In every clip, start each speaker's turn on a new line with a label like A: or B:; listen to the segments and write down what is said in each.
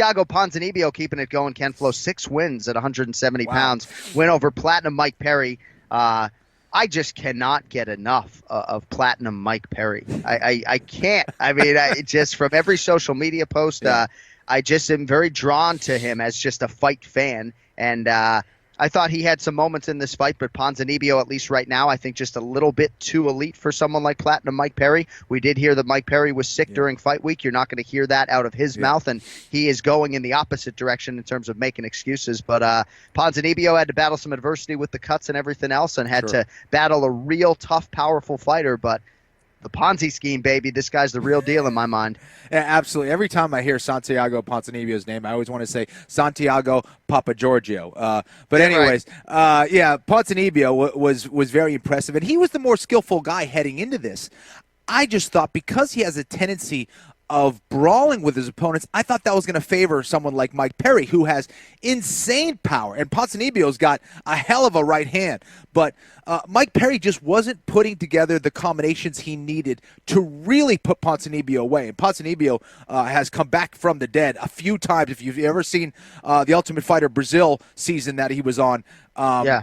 A: Thiago Ponzinibbio keeping it going. Ken Flo, 6 wins at 170 pounds. Win over Platinum Mike Perry. I just cannot get enough of Platinum Mike Perry. I can't. I mean, just from every social media post, I just am very drawn to him as just a fight fan. And I thought he had some moments in this fight, but Ponzinibbio, at least right now, I think just a little bit too elite for someone like Platinum Mike Perry. We did hear that Mike Perry was sick during fight week. You're not going to hear that out of his mouth, and he is going in the opposite direction in terms of making excuses. But Ponzinibbio had to battle some adversity with the cuts and everything else and had to battle a real tough, powerful fighter. But the Ponzi scheme, baby, this guy's the real deal in my mind.
B: Yeah, absolutely. Every time I hear Santiago Ponzinibbio's name, I always want to say Santiago Papa Giorgio. But anyways, Ponzinibbio was very impressive, and he was the more skillful guy heading into this. I just thought because he has a tendency of brawling with his opponents, I thought that was going to favor someone like Mike Perry, who has insane power. And Ponzinibbio's got a hell of a right hand. But Mike Perry just wasn't putting together the combinations he needed to really put Ponzinibbio away. And Ponzinibbio has come back from the dead a few times. If you've ever seen the Ultimate Fighter Brazil season that he was on,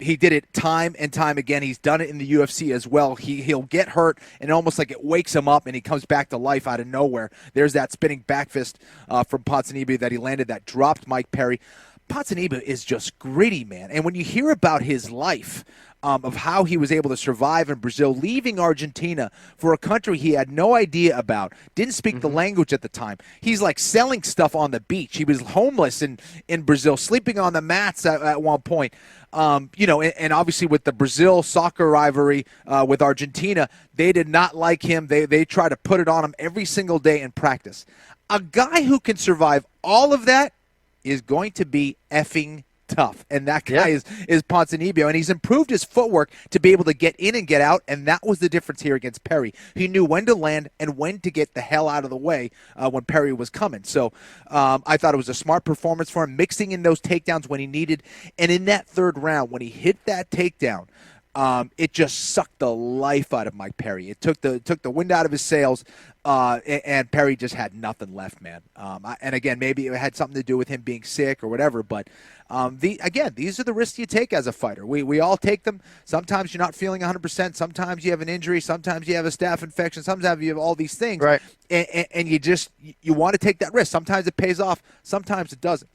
B: he did it time and time again. He's done it in the UFC as well. He'll get hurt, and almost like it wakes him up, and he comes back to life out of nowhere. There's that spinning back fist from Ponzinibbio that he landed that dropped Mike Perry. Ponzinibbio is just gritty, man. And when you hear about his life, of how he was able to survive in Brazil, leaving Argentina for a country he had no idea about, didn't speak the language at the time. He's like selling stuff on the beach. He was homeless in Brazil, sleeping on the mats at one point. And obviously with the Brazil soccer rivalry with Argentina, they did not like him. They try to put it on him every single day in practice. A guy who can survive all of that is going to be effing tough, and that guy is Ponzinibbio, and he's improved his footwork to be able to get in and get out, and that was the difference here against Perry. He knew when to land and when to get the hell out of the way when Perry was coming. So I thought it was a smart performance for him, mixing in those takedowns when he needed, and in that third round, when he hit that takedown, it just sucked the life out of Mike Perry. It took the wind out of his sails, and Perry just had nothing left, man. And again, maybe it had something to do with him being sick or whatever, but these are the risks you take as a fighter. We all take them. Sometimes you're not feeling 100%. Sometimes you have an injury. Sometimes you have a staph infection. Sometimes you have all these things.
A: Right.
B: And you want to take that risk. Sometimes it pays off. Sometimes it doesn't.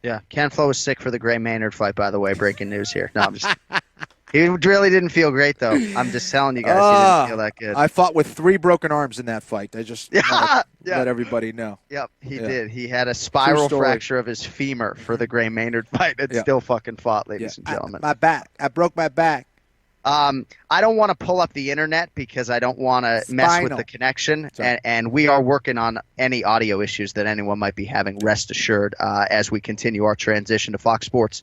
A: Yeah. Ken Flo was sick for the Gray Maynard fight, by the way. Breaking news here. No, I'm just... He really didn't feel great, though. I'm just telling you guys, he didn't feel that good.
B: I fought with 3 broken arms in that fight. I just let everybody know.
A: Yep, he did. He had a spiral fracture of his femur for the Gray Maynard fight. It still fucking fought, ladies and gentlemen.
B: My back. I broke my back.
A: I don't want to pull up the internet because I don't want to mess with the connection, and we are working on any audio issues that anyone might be having, rest assured, as we continue our transition to Fox Sports.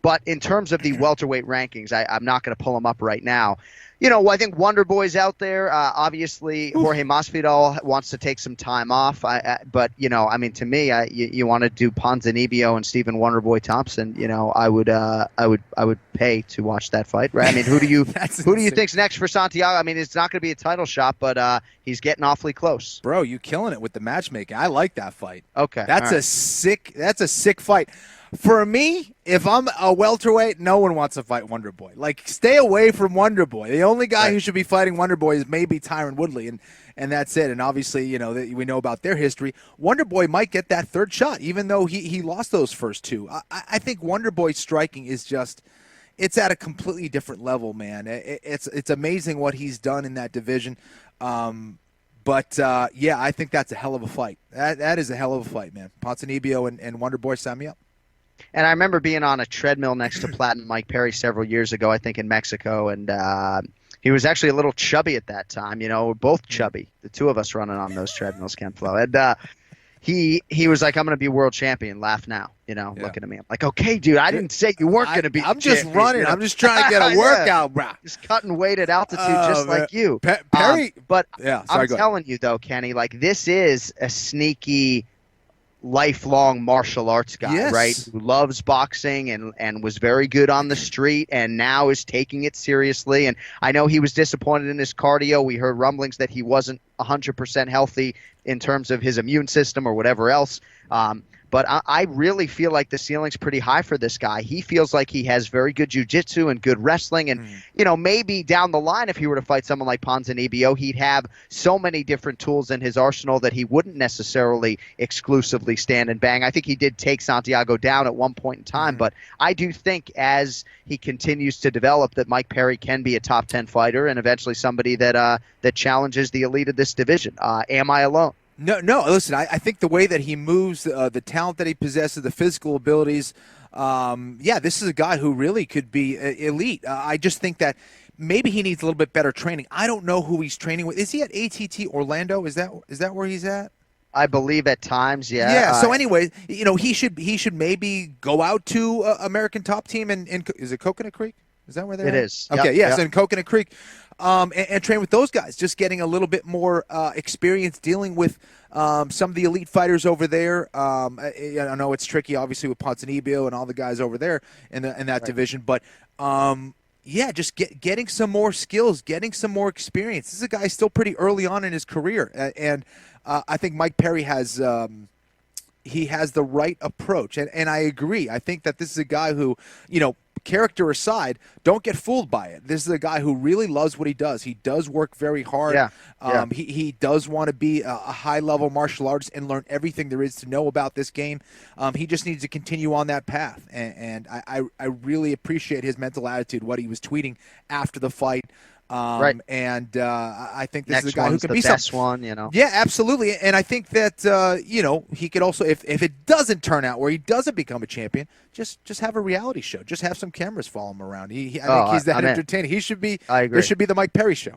A: But in terms of the welterweight rankings, I'm not going to pull them up right now. You know, I think Wonder Boy's out there. Obviously, Jorge Masvidal wants to take some time off. But you know, I mean, to me, you want to do Ponzinibbio and Stephen Wonderboy Thompson. You know, I would pay to watch that fight. Right? I mean, who do you think's next for Santiago? I mean, it's not going to be a title shot, but he's getting awfully close.
B: Bro, you killing it with the matchmaking. I like that fight.
A: Okay,
B: that's a sick fight. For me, if I'm a welterweight, no one wants to fight Wonder Boy. Like, stay away from Wonder Boy. The only guy who should be fighting Wonder Boy is maybe Tyron Woodley, and that's it. And obviously, you know, we know about their history. Wonder Boy might get that third shot, even though he lost those first 2. I think Wonder Boy's striking is just – it's at a completely different level, man. It's amazing what he's done in that division. But I think that's a hell of a fight. That is a hell of a fight, man. Ponzinibbio and Wonder Boy, sign me up.
A: And I remember being on a treadmill next to Platinum Mike Perry several years ago, I think in Mexico, and he was actually a little chubby at that time. You know, we're both chubby, the two of us running on those treadmills, Ken Flo. And he was like, I'm going to be world champion. Laugh now, you know, looking at me. I'm like, okay, dude, I didn't say you weren't going to be
B: I'm just champion, running. You know? I'm just trying to get a workout, bro.
A: Just cutting weight at altitude just like you.
B: Perry.
A: I'm telling you, though, Kenny, like this is a sneaky – lifelong martial arts guy, right? Who loves boxing and was very good on the street and now is taking it seriously. And I know he was disappointed in his cardio. We heard rumblings that he wasn't 100% healthy in terms of his immune system or whatever else. but I really feel like the ceiling's pretty high for this guy. He feels like he has very good jiu-jitsu and good wrestling, and maybe down the line, if he were to fight someone like Ponzinibbio, he'd have so many different tools in his arsenal that he wouldn't necessarily exclusively stand and bang. I think he did take Santiago down at one point in time, but I do think as he continues to develop that Mike Perry can be a top 10 fighter and eventually somebody that challenges the elite of this division. Am I alone?
B: No. Listen, I think the way that he moves, the talent that he possesses, the physical abilities, this is a guy who really could be elite. I just think that maybe he needs a little bit better training. I don't know who he's training with. Is he at ATT Orlando? Is that where he's at?
A: I believe at times, yeah.
B: Yeah. So anyway, he should maybe go out to American Top Team in is it Coconut Creek? Is that where they're
A: It
B: at?
A: is.
B: Okay.
A: Yep,
B: So in Coconut Creek, and train with those guys, just getting a little bit more experience dealing with some of the elite fighters over there. I know it's tricky, obviously, with Ponzinibbio and all the guys over there in that division, but. Just getting some more skills, getting some more experience. This is a guy still pretty early on in his career, and I think Mike Perry has he has the right approach, and I agree. I think that this is a guy who, character aside, don't get fooled by it. This is a guy who really loves what he does. He does work very hard. He does want to be a high-level martial artist and learn everything there is to know about this game. He just needs to continue on that path, and I really appreciate his mental attitude, what he was tweeting after the fight. And I think this is a guy who could be the
A: best one,
B: Yeah, absolutely. And I think that he could also, if it doesn't turn out where he doesn't become a champion, just have a reality show. Just have some cameras follow him around. I think he's that entertaining. He should be.
A: I agree.
B: This should be the Mike Perry show.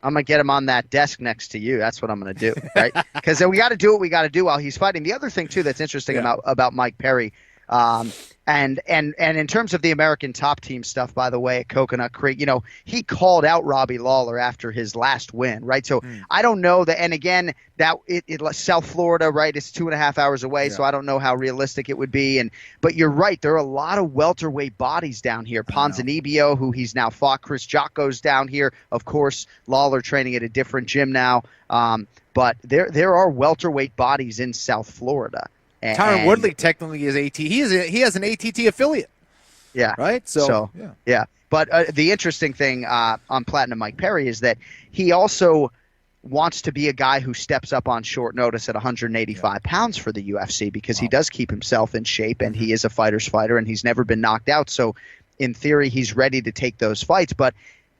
A: I'm going to get him on that desk next to you. That's what I'm going to do, right? Because we got to do what we got to do while he's fighting. The other thing, too, that's interesting about Mike Perry, and in terms of the American Top Team stuff, by the way, at Coconut Creek, he called out Robbie Lawler after his last win, right? So I don't know that. And again, that South Florida, right? It's 2.5 hours away, so I don't know how realistic it would be. But you're right, there are a lot of welterweight bodies down here. Ponzinibbio, who he's now fought, Chris Jocko's down here. Of course, Lawler training at a different gym now. But there are welterweight bodies in South Florida.
B: Tyron Woodley technically is AT. He has an ATT affiliate.
A: Yeah.
B: Right.
A: Yeah. But the interesting thing on Platinum Mike Perry is that he also wants to be a guy who steps up on short notice at 185 pounds for the UFC because he does keep himself in shape and he is a fighter's fighter and he's never been knocked out. So in theory, he's ready to take those fights. But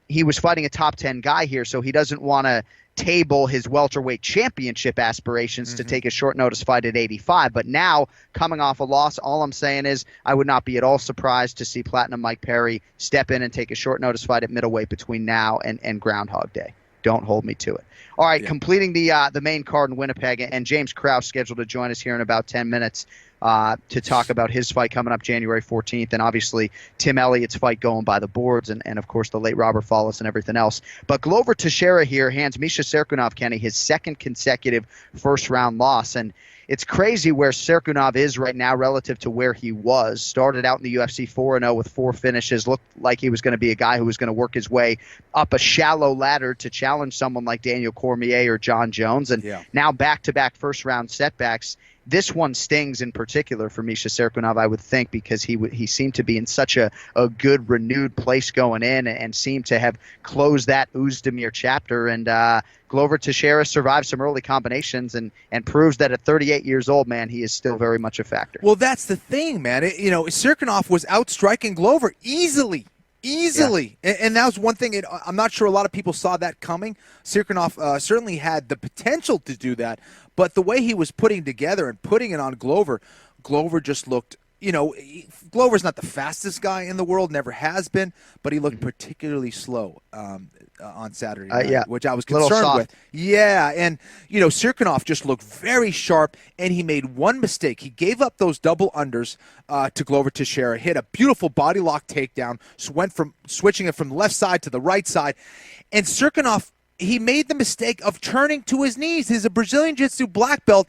A: he was fighting a top 10 guy here, so he doesn't want to table his welterweight championship aspirations to take a short notice fight at 85. But now, coming off a loss, all I'm saying is I would not be at all surprised to see Platinum Mike Perry step in and take a short notice fight at middleweight between now and Groundhog Day. Don't hold me to it. All right, completing the main card in Winnipeg, and James Krause scheduled to join us here in about 10 minutes to talk about his fight coming up January 14th, and obviously Tim Elliott's fight going by the boards, and of course the late Robert Follis and everything else. But Glover Teixeira here hands Misha Serkunov, Kenny, his second consecutive first-round loss, and it's crazy where Serkunov is right now relative to where he was. Started out in the UFC 4-0 with 4 finishes. Looked like he was going to be a guy who was going to work his way up a shallow ladder to challenge someone like Daniel Cormier or John Jones. And now back-to-back first-round setbacks. This one stings in particular for Misha Serkunov, I would think, because he seemed to be in such a good, renewed place going in and seemed to have closed that Uzdemir chapter. And Glover Teixeira survived some early combinations and proves that at 38 years old, man, he is still very much a factor.
B: Well, that's the thing, man. Serkunov was outstriking Glover easily. And that was one thing. I'm not sure a lot of people saw that coming. Serkunov certainly had the potential to do that, but the way he was putting together and putting it on Glover just looked, Glover's not the fastest guy in the world, never has been, but he looked particularly slow on Saturday night, which I was concerned with. Yeah, and, Serkunov just looked very sharp, and he made one mistake. He gave up those double unders to Glover Teixeira, hit a beautiful body lock takedown, went from switching it from the left side to the right side, and Serkunov, he made the mistake of turning to his knees. He's a Brazilian Jiu-Jitsu black belt.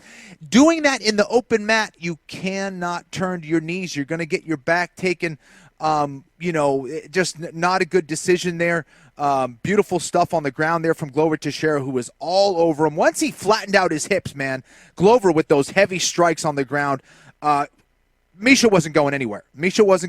B: Doing that in the open mat, you cannot turn to your knees. You're going to get your back taken. Just not a good decision there. Beautiful stuff on the ground there from Glover Teixeira, who was all over him. Once he flattened out his hips, man, Glover with those heavy strikes on the ground, Misha wasn't going anywhere. Misha wasn't